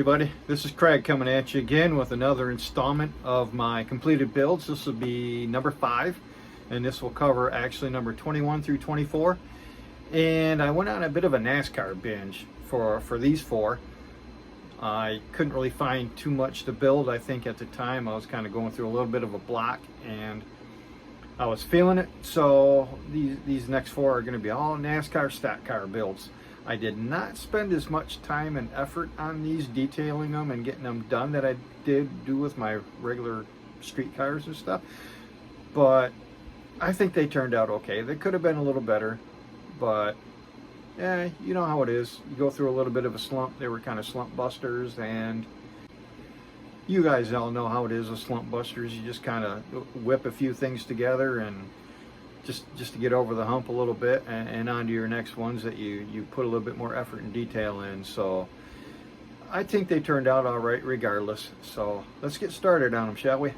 everybody, this is Craig coming at you again with another installment of my completed builds. This will be number 5, and this will cover actually number 21 through 24. And I went on a bit of a NASCAR binge for these 4. I couldn't really find too much to build. I think at the time I was kind of going through a little bit of a block and I was feeling it. So these next 4 are going to be all NASCAR stock car builds. I did not spend as much time and effort on these, detailing them and getting them done, that I did do with my regular street cars and stuff. But I think they turned out okay. They could have been a little better, but yeah, you know how it is. You go through a little bit of a slump. They were kind of slump busters, and you guys all know how it is with slump busters. You just kind of whip a few things together and just to get over the hump a little bit, and on to your next ones that you put a little bit more effort and detail in. So I think they turned out all right regardless. So let's get started on them, shall we?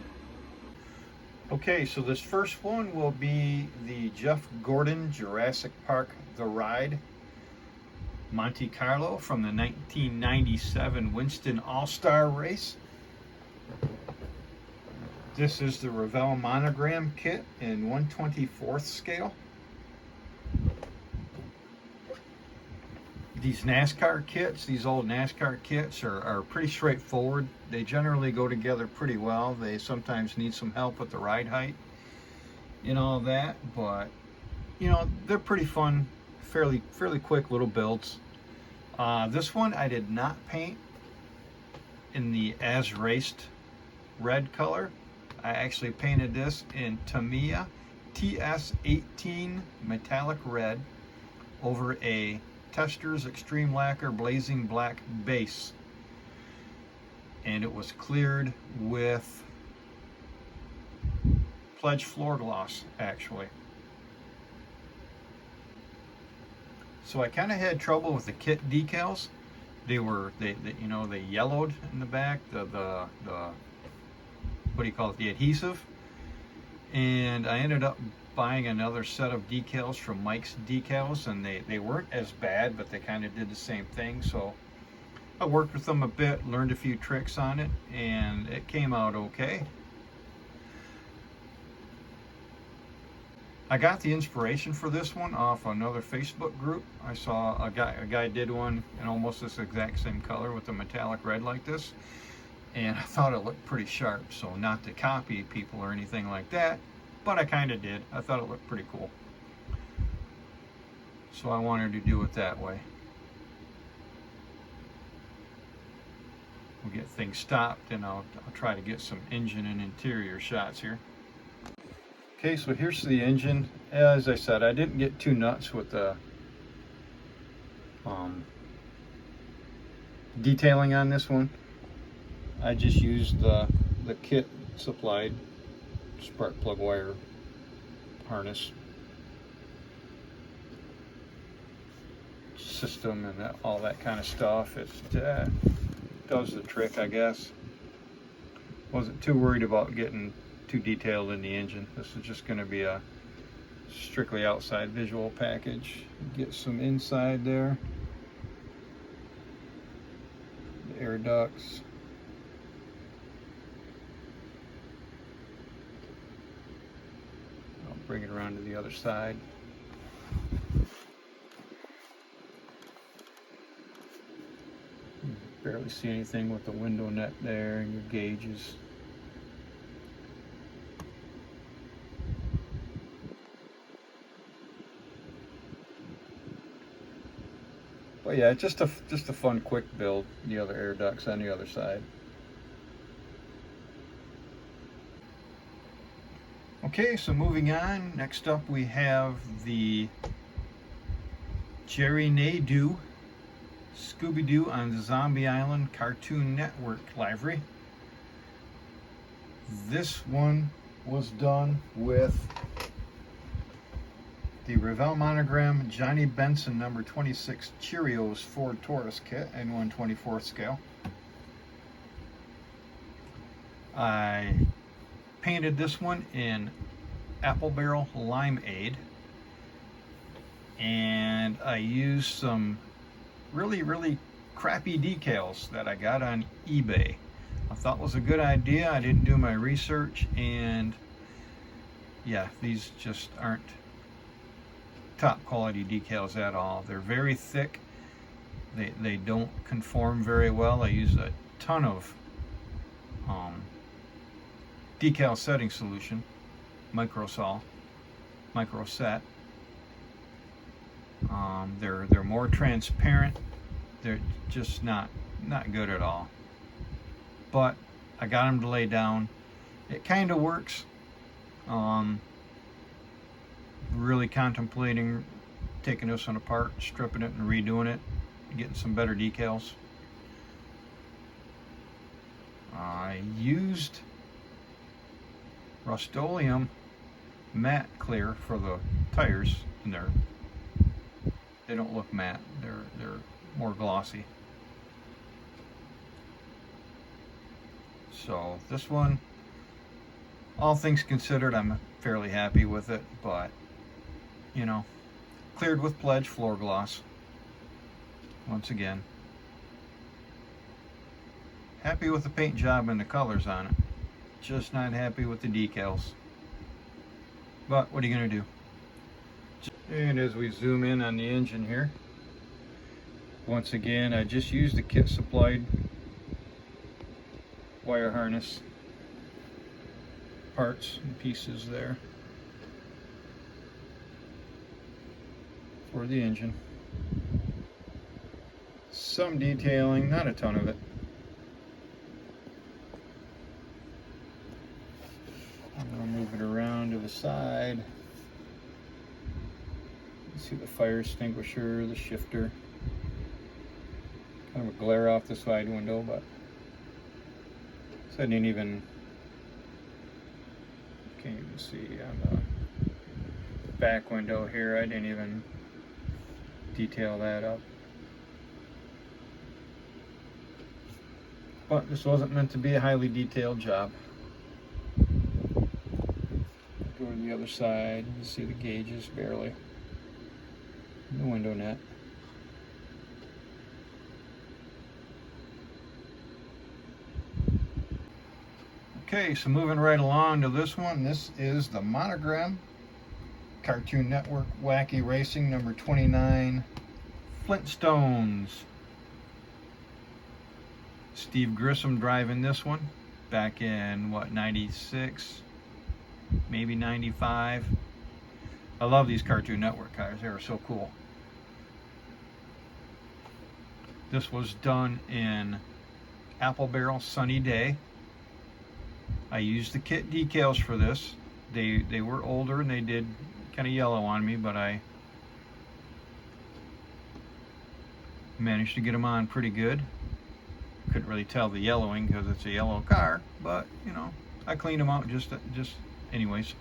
Okay, so this first one will be the Jeff Gordon Jurassic Park The Ride Monte Carlo from the 1997 Winston All-Star Race. This is the Revell Monogram kit in 1/24 scale. These NASCAR kits, these old NASCAR kits are pretty straightforward. They generally go together pretty well. They sometimes need some help with the ride height and all that, but you know, they're pretty fun, fairly quick little builds. This one I did not paint in the as raced red color. I actually painted this in Tamiya TS18 metallic red over a Testors Extreme Lacquer Blazing Black base, and it was cleared with Pledge floor gloss actually. So I kind of had trouble with the kit decals. They yellowed in the back, the what do you call it, the adhesive, and I ended up buying another set of decals from Mike's Decals, and they weren't as bad, but they kind of did the same thing. So I worked with them a bit, learned a few tricks on it, and it came out okay. I got the inspiration for this one off another Facebook group. I saw a guy did one in almost this exact same color with a metallic red like this, and I thought it looked pretty sharp. So not to copy people or anything like that, but I kind of did. I thought it looked pretty cool, so I wanted to do it that way. We'll get things stopped, and I'll try to get some engine and interior shots here. Okay, so here's the engine. As I said, I didn't get too nuts with the detailing on this one. I just used the kit supplied spark plug wire harness system and all that kind of stuff. It does the trick, I guess. Wasn't too worried about getting too detailed in the engine. This is just going to be a strictly outside visual package. Get some inside there, the air ducts. I'll bring it around to the other side. You can barely see anything with the window net there and your gauges. But yeah, just a fun, quick build. The other air ducts on the other side. Okay, so moving on. Next up, we have the Jerry Nadeau ScoobyDoo on the Zombie Island Cartoon Network livery. This one was done with the Revell Monogram Johnny Benson number 26 Cheerios Ford Taurus kit in 1/24 scale. I painted this one in Apple Barrel Limeade, and I used some really crappy decals that I got on eBay. I thought was a good idea. I didn't do my research, and yeah, these just aren't top quality decals at all. They're very thick. They don't conform very well. I use a ton of decal setting solution, micro set. They're more transparent. They're just not good at all. But I got them to lay down. It kind of works. Really contemplating taking this one apart, stripping it and redoing it, getting some better decals. I used Rust-Oleum matte clear for the tires, and they don't look matte. They're more glossy. So this one, all things considered, I'm fairly happy with it, but you know, cleared with Pledge floor gloss. Once again, happy with the paint job and the colors on it, just not happy with the decals. But what are you gonna do? And as we zoom in on the engine here, once again, I just used the kit supplied wire harness parts and pieces there for the engine. Some detailing, not a ton of it. I'm going to move it around to the side. You see the fire extinguisher, the shifter. Kind of a glare off the side window, but so I didn't even, can't even see on the back window here, I didn't even detail that up. But this wasn't meant to be a highly detailed job. Go to the other side, you see the gauges barely. And the window net. Okay, so moving right along to this one. This is the Monogram Cartoon Network Wacky Racing number 29 Flintstones. Steve Grissom driving this one back in what, 96, maybe 95. I love these Cartoon Network cars. They are so cool. This was done in Apple Barrel Sunny Day. I used the kit decals for this. They were older and they did kind of yellow on me, but I managed to get them on pretty good. Couldn't really tell the yellowing because it's a yellow car, but you know, I cleaned them out just anyways.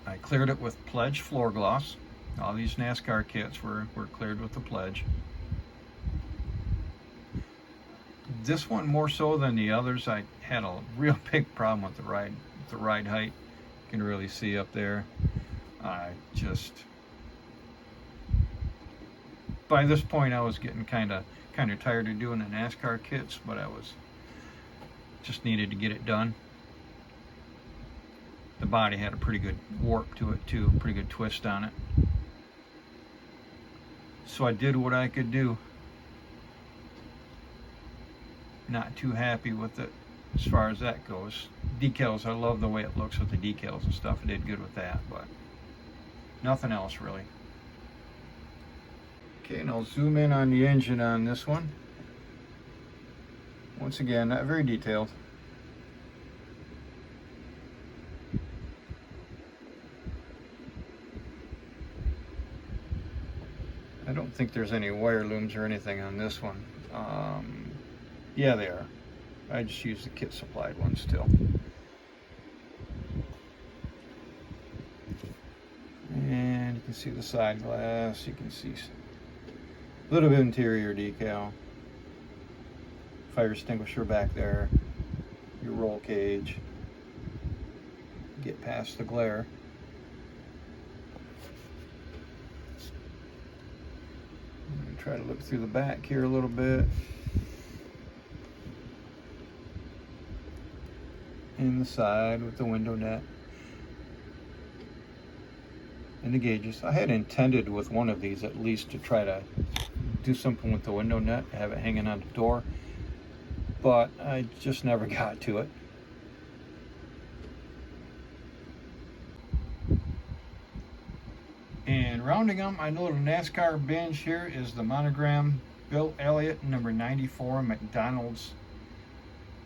I cleared it with Pledge floor gloss. All these NASCAR kits were cleared with the Pledge. This one more so than the others. I had a real big problem with the ride height. You can really see up there. I just, by this point I was getting kind of tired of doing the NASCAR kits, but I was just needed to get it done. The body had a pretty good warp to it too, pretty good twist on it. So I did what I could do. Not too happy with it as far as that goes. Decals, I love the way it looks with the decals and stuff. I did good with that, but nothing else really. Okay, and I'll zoom in on the engine on this one. Once again, not very detailed. I don't think there's any wire looms or anything on this one. Yeah, they are. I just used the kit supplied one still. And you can see the side glass. You can see a little bit of interior decal. Fire extinguisher back there. Your roll cage. Get past the glare. try to look through the back here a little bit. In the side with the window net. And the gauges. I had intended with one of these at least to try to do something with the window net, have it hanging on the door, but I just never got to it. And rounding up my little NASCAR binge here is the Monogram Bill Elliott number 94 McDonald's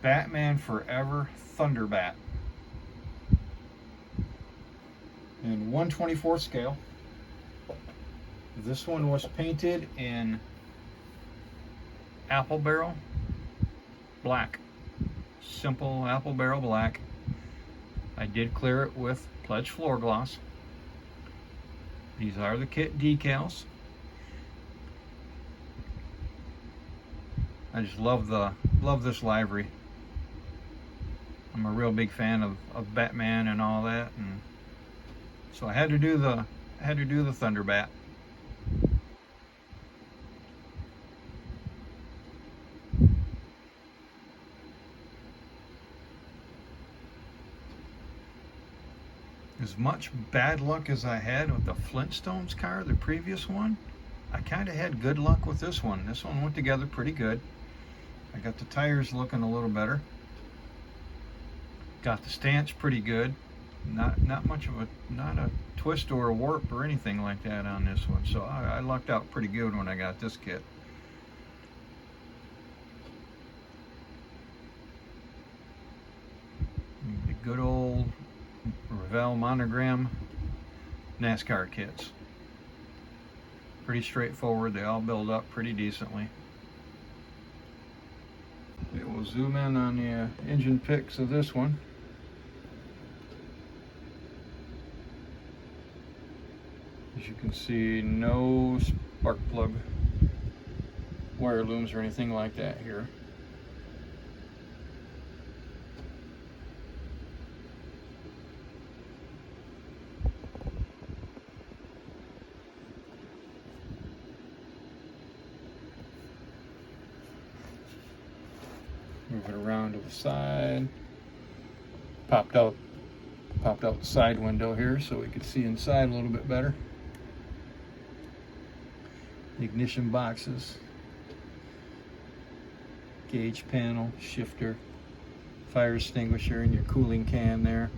Batman Forever Thunderbat. In 1/24 scale. This one was painted in apple barrel black. Simple apple barrel black. I did clear it with Pledge floor gloss. These are the kit decals. I just love this livery. I'm a real big fan of Batman and all that, and so I had to do the Thunderbat. As much bad luck as I had with the Flintstones car, the previous one, I kind of had good luck with this one. This one went together pretty good. I got the tires looking a little better. Got the stance pretty good. Not much of not a twist or a warp or anything like that on this one. So I lucked out pretty good when I got this kit. The good old Revell Monogram NASCAR kits. Pretty straightforward. They all build up pretty decently. Okay, we'll zoom in on the engine pics of this one. As you can see, no spark plug wire looms or anything like that here. Move it around to the side. Popped out the side window here so we could see inside a little bit better. The ignition boxes, gauge panel, shifter, fire extinguisher, and your cooling can there.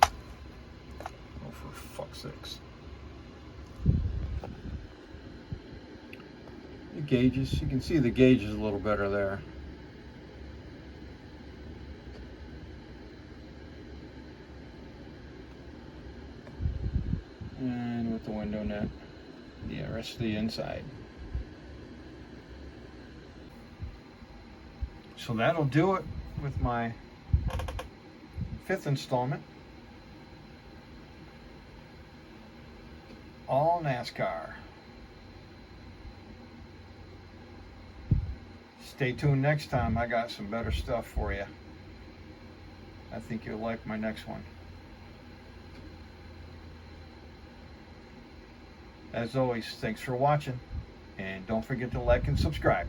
Oh, for fuck's sakes. The gauges, you can see the gauges a little better there. And with the window net, the rest of the inside. So that'll do it with my 5th installment. All NASCAR. Stay tuned next time. I got some better stuff for you. I think you'll like my next one. As always, thanks for watching, and don't forget to like and subscribe.